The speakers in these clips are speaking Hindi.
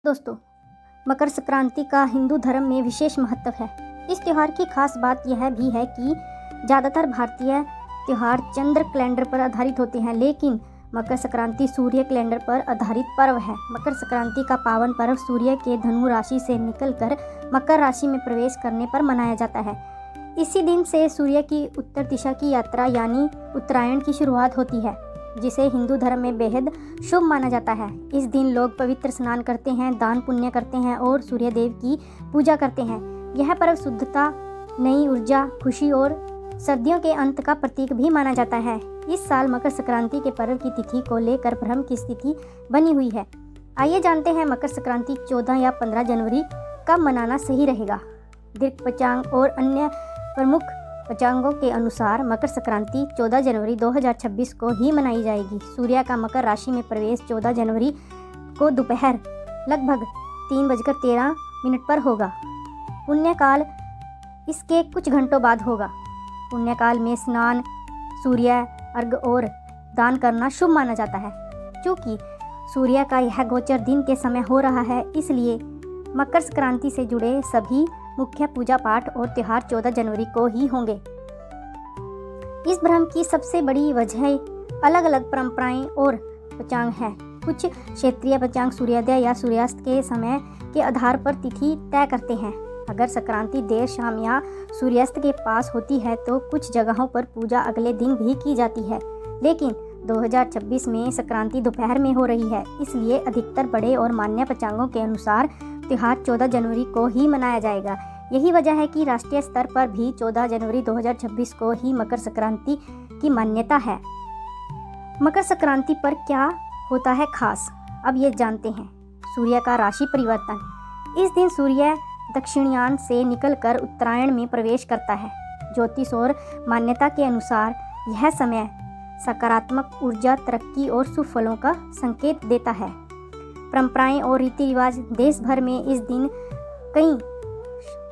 दोस्तों, मकर संक्रांति का हिंदू धर्म में विशेष महत्व है। इस त्यौहार की खास बात यह भी है कि ज़्यादातर भारतीय त्यौहार चंद्र कैलेंडर पर आधारित होते हैं, लेकिन मकर संक्रांति सूर्य कैलेंडर पर आधारित पर्व है। मकर संक्रांति का पावन पर्व सूर्य के धनु राशि से निकलकर मकर राशि में प्रवेश करने पर मनाया जाता है। इसी दिन से सूर्य की उत्तर दिशा की यात्रा यानी उत्तरायण की शुरुआत होती है, जिसे हिंदू धर्म में बेहद शुभ माना जाता है। इस दिन लोग पवित्र स्नान करते हैं, दान पुण्य करते हैं और सूर्य देव की पूजा करते हैं। यह पर्व शुद्धता, नई ऊर्जा, खुशी और सर्दियों के अंत का प्रतीक भी माना जाता है। इस साल मकर संक्रांति के पर्व की तिथि को लेकर भ्रम की स्थिति बनी हुई है। आइए जानते हैं मकर संक्रांति 14 या 15 जनवरी कब मनाना सही रहेगा। दीर्घ पंचांग और अन्य प्रमुख पंचांगों के अनुसार मकर संक्रांति 14 जनवरी 2026 को ही मनाई जाएगी। सूर्य का मकर राशि में प्रवेश 14 जनवरी को दोपहर लगभग 3:13 पर होगा। पुण्यकाल इसके कुछ घंटों बाद होगा। पुण्यकाल में स्नान, सूर्य अर्घ और दान करना शुभ माना जाता है। क्योंकि सूर्य का यह गोचर दिन के समय हो रहा है, इसलिए मकर संक्रांति से जुड़े सभी मुख्य पूजा पाठ और त्यौहार 14 जनवरी को ही होंगे। इस भ्रम की सबसे बड़ी वजह अलग अलग परंपराएं और पंचांग है। कुछ क्षेत्रीय पंचांग सूर्योदय या सूर्यास्त के समय के आधार पर तिथि तय करते हैं। अगर संक्रांति देर शाम या सूर्यास्त के पास होती है तो कुछ जगहों पर पूजा अगले दिन भी की जाती है, लेकिन 2026 में संक्रांति दोपहर में हो रही है, इसलिए अधिकतर बड़े और मान्य पंचांगों के अनुसार त्यौहार 14 जनवरी को ही मनाया जाएगा। यही वजह है कि राष्ट्रीय स्तर पर भी 14 जनवरी 2026 को ही मकर संक्रांति की मान्यता है। मकर संक्रांति पर क्या होता है खास, अब ये जानते हैं। सूर्य का राशि परिवर्तन। इस दिन सूर्य दक्षिणायन से निकलकर उत्तरायण में प्रवेश करता है। ज्योतिष और मान्यता के अनुसार यह समय सकारात्मक ऊर्जा, तरक्की और शुभ फलों का संकेत देता है। परंपराएं और रीति रिवाज। देश भर में इस दिन कई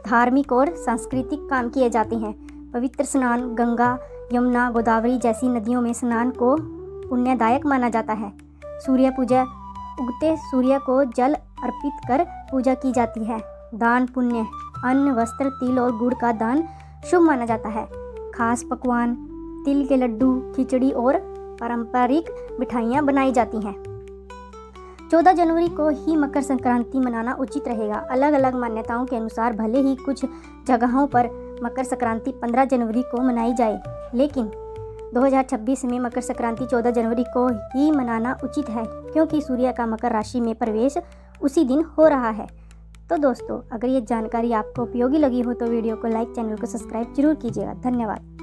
धार्मिक और सांस्कृतिक काम किए जाते हैं। पवित्र स्नान, गंगा, यमुना, गोदावरी जैसी नदियों में स्नान को पुण्यदायक माना जाता है। सूर्य पूजा। उगते सूर्य को जल अर्पित कर पूजा की जाती है। दान पुण्य। अन्न, वस्त्र, तिल और गुड़ का दान शुभ माना जाता है। खास पकवान, तिल के लड्डू, खिचड़ी और पारंपरिक मिठाइयाँ बनाई जाती हैं। 14 जनवरी को ही मकर संक्रांति मनाना उचित रहेगा। अलग अलग मान्यताओं के अनुसार भले ही कुछ जगहों पर मकर संक्रांति 15 जनवरी को मनाई जाए, लेकिन 2026 में मकर संक्रांति 14 जनवरी को ही मनाना उचित है, क्योंकि सूर्य का मकर राशि में प्रवेश उसी दिन हो रहा है। तो दोस्तों, अगर ये जानकारी आपको उपयोगी लगी हो तो वीडियो को लाइक, चैनल को सब्सक्राइब जरूर कीजिएगा। धन्यवाद।